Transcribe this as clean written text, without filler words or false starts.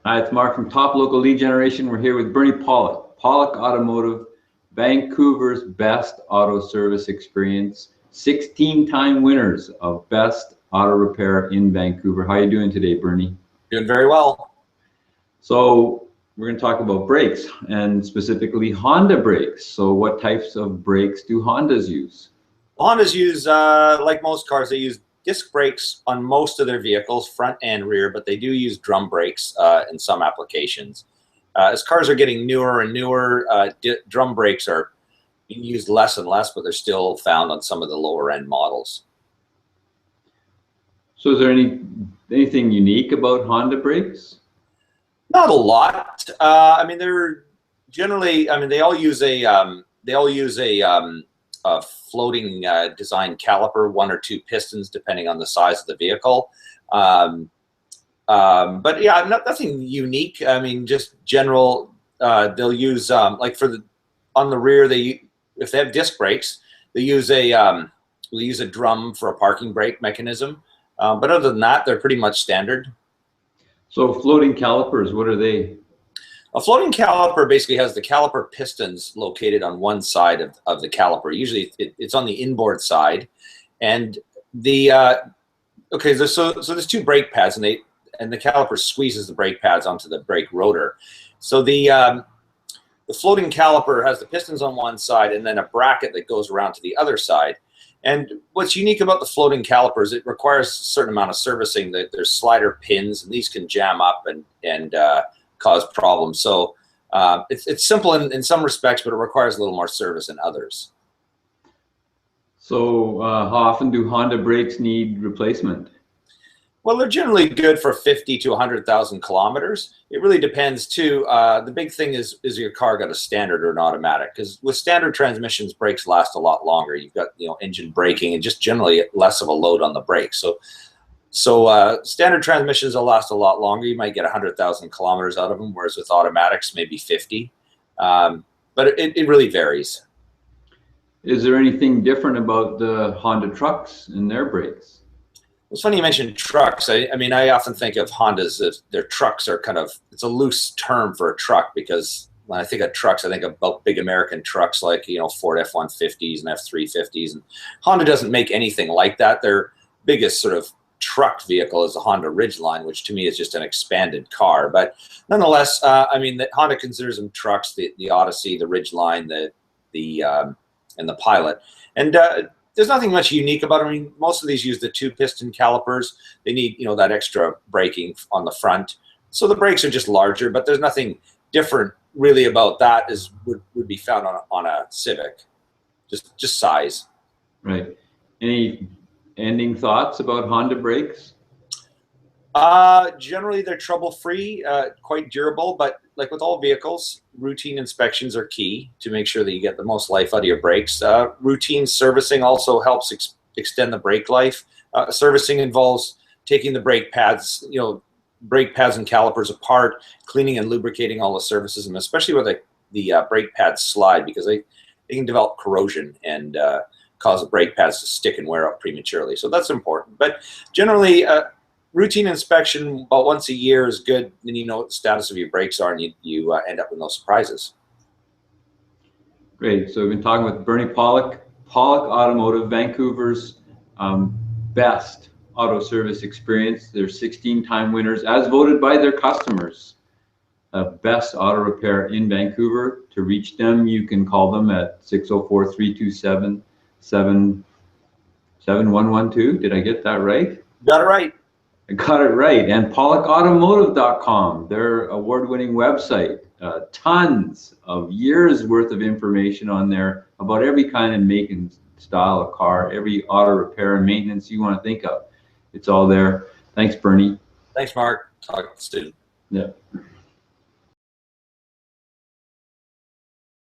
Hi, it's Mark from Top Local Lead Generation. We're here with Bernie Pollock. Pollock Automotive, Vancouver's best auto service experience. 16-time winners of Best Auto Repair in Vancouver. How are you doing today, Bernie? Doing very well. So we're going to talk about brakes, and specifically Honda brakes. So what types of brakes do Hondas use? Hondas use, like most cars, they use disc brakes on most of their vehicles, front and rear, but they do use drum brakes in some applications. As cars are getting newer and newer, drum brakes are being used less and less, but they're still found on some of the lower end models. So is there anything unique about Honda brakes? Not a lot. I mean, they're generally, I mean, they all use a floating design caliper, one or two pistons, depending on the size of the vehicle. But yeah, nothing unique. I mean, just general. They'll use like on the rear. If they have disc brakes, they use a drum for a parking brake mechanism. But other than that, they're pretty much standard. So floating calipers, what are they? A floating caliper basically has the caliper pistons located on one side of the caliper. Usually it's on the inboard side. And so there's two brake pads, and the caliper squeezes the brake pads onto the brake rotor. So the floating caliper has the pistons on one side and then a bracket that goes around to the other side. And what's unique about the floating calipers, it requires a certain amount of servicing. There's slider pins, and these can jam up and cause problems. So it's simple in some respects, but it requires a little more service in others. So how often do Honda brakes need replacement? Well, they're generally good for 50 to 100,000 kilometers. It really depends too. The big thing is your car got a standard or an automatic? Because with standard transmissions, brakes last a lot longer. You've got engine braking and just generally less of a load on the brakes. So standard transmissions will last a lot longer. You might get 100,000 kilometers out of them, whereas with automatics, maybe 50. But it really varies. Is there anything different about the Honda trucks and their brakes? It's funny you mentioned trucks. I mean, I often think of Hondas as their trucks are it's a loose term for a truck, because when I think of trucks, I think about big American trucks like, Ford F-150s and F-350s. And Honda doesn't make anything like that. Their biggest sort of truck vehicle is the Honda Ridgeline, which to me is just an expanded car. But nonetheless, I mean, Honda considers them trucks, the Odyssey, the Ridgeline, and the Pilot. And there's nothing much unique about them. I mean, most of these use the two piston calipers. They need, that extra braking on the front. So the brakes are just larger, but there's nothing different really about that as would be found on a Civic. Just size. Right. Any ending thoughts about Honda brakes? Generally, they're trouble-free, quite durable, but like with all vehicles, routine inspections are key to make sure that you get the most life out of your brakes. Routine servicing also helps extend the brake life. Servicing involves taking the brake pads, and calipers apart, cleaning and lubricating all the surfaces, and especially where the brake pads slide, because they can develop corrosion and cause the brake pads to stick and wear out prematurely. So that's important. But generally, routine inspection about once a year is good. Then you know what the status of your brakes are, and you end up with no surprises. Great. So we've been talking with Bernie Pollock, Pollock Automotive, Vancouver's best auto service experience. They're 16-time winners, as voted by their customers, of best auto repair in Vancouver. To reach them, you can call them at 604-327-7112. Did I get that right? Got it right. I got it right. And PollockAutomotive.com, their award-winning website. Tons of years worth of information on there about every kind of make and style of car, every auto repair and maintenance you want to think of. It's all there. Thanks, Bernie. Thanks, Mark. Talk soon. Yeah.